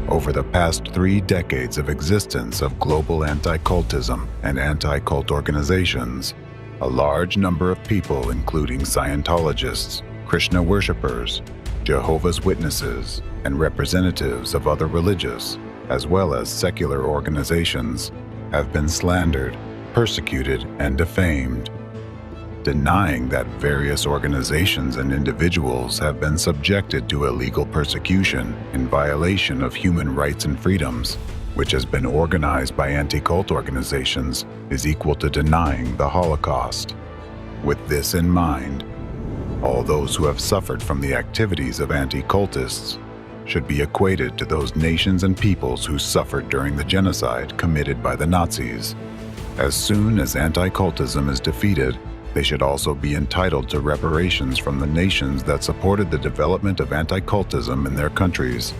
Over the past 3 decades of existence of global anti-cultism and anti-cult organizations, a large number of people, including Scientologists, Krishna worshippers, Jehovah's Witnesses, and representatives of other religious, as well as secular organizations, have been slandered, persecuted, and defamed. Denying that various organizations and individuals have been subjected to illegal persecution in violation of human rights and freedoms, which has been organized by anti-cult organizations, is equal to denying the Holocaust. With this in mind, all those who have suffered from the activities of anti-cultists should be equated to those nations and peoples who suffered during the genocide committed by the Nazis. As soon as anti-cultism is defeated, they should also be entitled to reparations from the nations that supported the development of anti-cultism in their countries.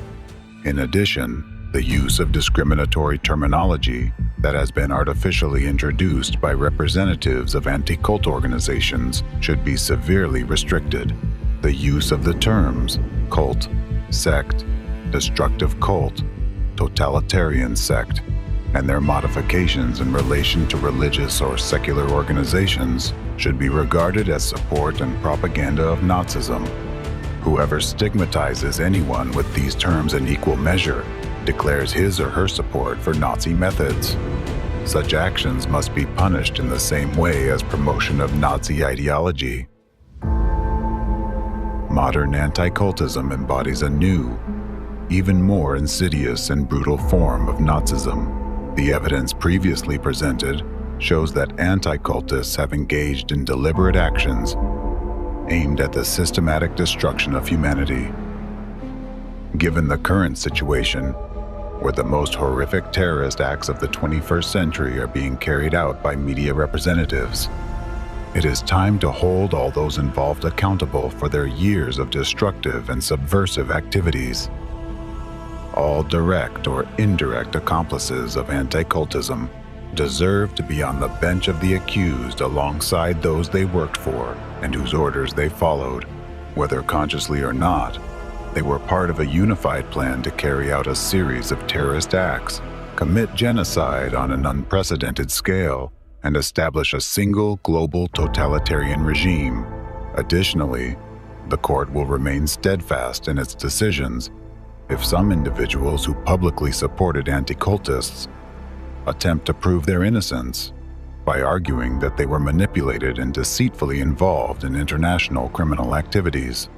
In addition, the use of discriminatory terminology that has been artificially introduced by representatives of anti-cult organizations should be severely restricted. The use of the terms cult, sect, destructive cult, totalitarian sect, and their modifications in relation to religious or secular organizations should be regarded as support and propaganda of Nazism. Whoever stigmatizes anyone with these terms in equal measure declares his or her support for Nazi methods. Such actions must be punished in the same way as promotion of Nazi ideology. Modern anti-cultism embodies a new, even more insidious and brutal form of Nazism. The evidence previously presented shows that anti-cultists have engaged in deliberate actions aimed at the systematic destruction of humanity. Given the current situation, where the most horrific terrorist acts of the 21st century are being carried out by media representatives, it is time to hold all those involved accountable for their years of destructive and subversive activities. All direct or indirect accomplices of anti-cultism deserve to be on the bench of the accused alongside those they worked for and whose orders they followed. Whether consciously or not, they were part of a unified plan to carry out a series of terrorist acts, commit genocide on an unprecedented scale, and establish a single global totalitarian regime. Additionally, the court will remain steadfast in its decisions if some individuals who publicly supported anti-cultists attempt to prove their innocence by arguing that they were manipulated and deceitfully involved in international criminal activities.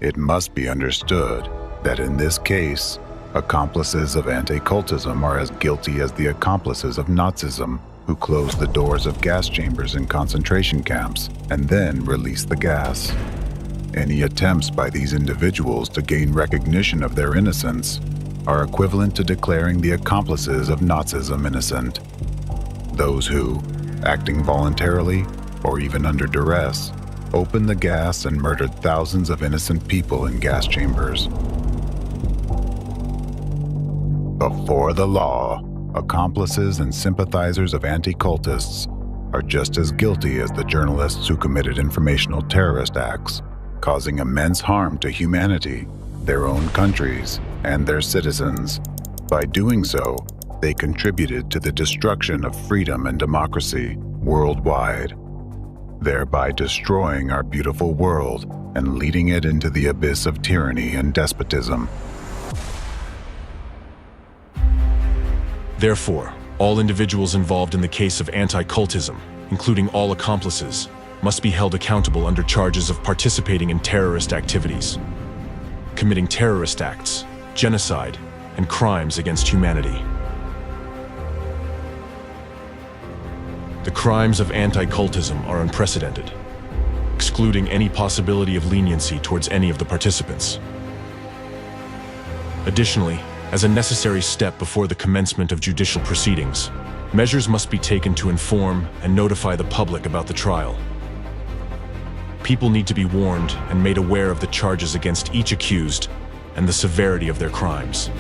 It must be understood that in this case, accomplices of anti-cultism are as guilty as the accomplices of Nazism, who closed the doors of gas chambers in concentration camps and then released the gas. Any attempts by these individuals to gain recognition of their innocence are equivalent to declaring the accomplices of Nazism innocent. Those who, acting voluntarily or even under duress, opened the gas and murdered thousands of innocent people in gas chambers. Before the law, accomplices and sympathizers of anti-cultists are just as guilty as the journalists who committed informational terrorist acts, causing immense harm to humanity, their own countries, and their citizens. By doing so, they contributed to the destruction of freedom and democracy worldwide, thereby destroying our beautiful world and leading it into the abyss of tyranny and despotism. Therefore, all individuals involved in the case of anti-cultism, including all accomplices, must be held accountable under charges of participating in terrorist activities, committing terrorist acts, genocide, and crimes against humanity. The crimes of anti-cultism are unprecedented, excluding any possibility of leniency towards any of the participants. Additionally, as a necessary step before the commencement of judicial proceedings, measures must be taken to inform and notify the public about the trial. People need to be warned and made aware of the charges against each accused and the severity of their crimes.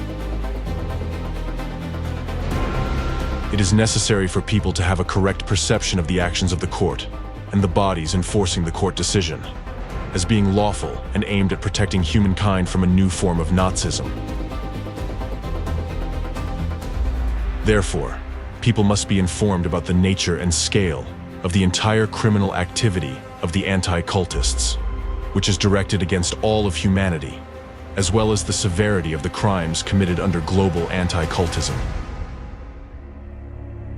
It is necessary for people to have a correct perception of the actions of the court and the bodies enforcing the court decision as being lawful and aimed at protecting humankind from a new form of Nazism. Therefore, people must be informed about the nature and scale of the entire criminal activity of the anti-cultists, which is directed against all of humanity, as well as the severity of the crimes committed under global anti-cultism.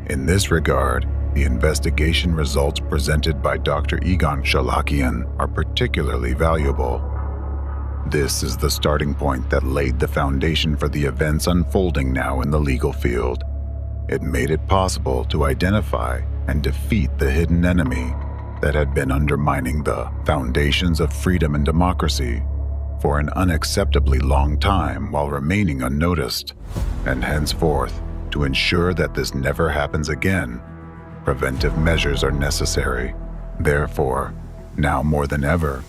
In this regard, the investigation results presented by Dr. Egon Shalakian are particularly valuable. This is the starting point that laid the foundation for the events unfolding now in the legal field. It made it possible to identify and defeat the hidden enemy that had been undermining the foundations of freedom and democracy for an unacceptably long time while remaining unnoticed, and henceforth, to ensure that this never happens again, preventive measures are necessary. Therefore, now more than ever,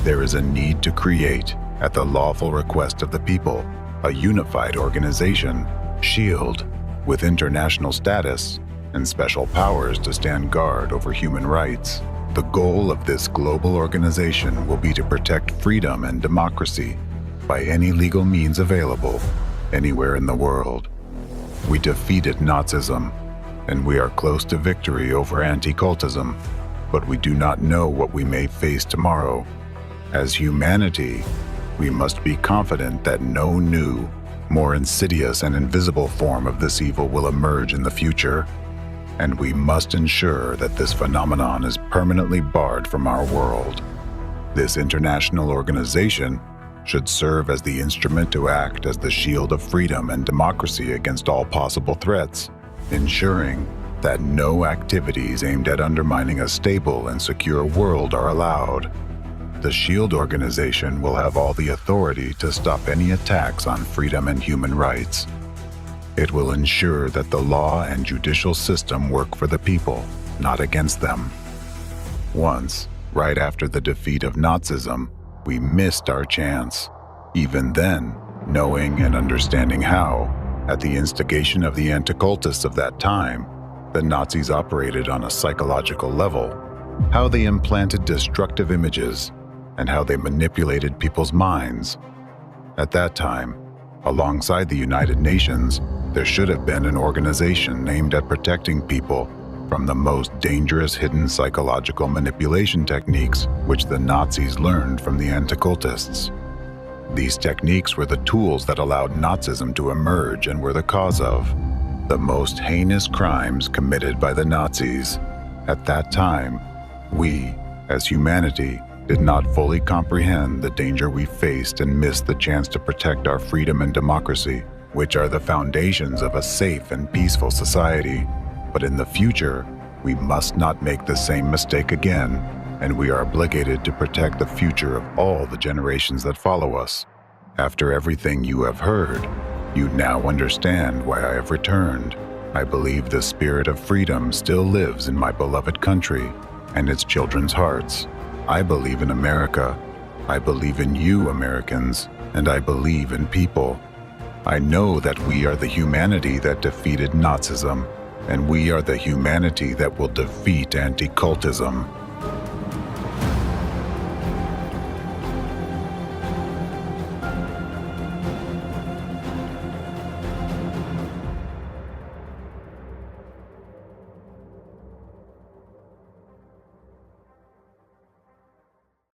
there is a need to create, at the lawful request of the people, a unified organization, SHIELD, with international status and special powers to stand guard over human rights. The goal of this global organization will be to protect freedom and democracy by any legal means available, anywhere in the world. We defeated Nazism, and we are close to victory over anti-cultism, but we do not know what we may face tomorrow. As humanity, we must be confident that no new, more insidious and invisible form of this evil will emerge in the future, and we must ensure that this phenomenon is permanently barred from our world. This international organization should serve as the instrument to act as the shield of freedom and democracy against all possible threats, ensuring that no activities aimed at undermining a stable and secure world are allowed. The SHIELD organization will have all the authority to stop any attacks on freedom and human rights. It will ensure that the law and judicial system work for the people, not against them. Once, right after the defeat of Nazism, we missed our chance. Even then, knowing and understanding how, at the instigation of the anti-cultists of that time, the Nazis operated on a psychological level, how they implanted destructive images, and how they manipulated people's minds. At that time, alongside the United Nations, there should have been an organization aimed at protecting people from the most dangerous hidden psychological manipulation techniques which the Nazis learned from the anti-cultists. These techniques were the tools that allowed Nazism to emerge and were the cause of the most heinous crimes committed by the Nazis. At that time, we, as humanity, did not fully comprehend the danger we faced and missed the chance to protect our freedom and democracy, which are the foundations of a safe and peaceful society. But in the future, we must not make the same mistake again, and we are obligated to protect the future of all the generations that follow us. After everything you have heard, you now understand why I have returned. I believe the spirit of freedom still lives in my beloved country and its children's hearts. I believe in America. I believe in you, Americans, and I believe in people. I know that we are the humanity that defeated Nazism, and we are the humanity that will defeat anti-cultism.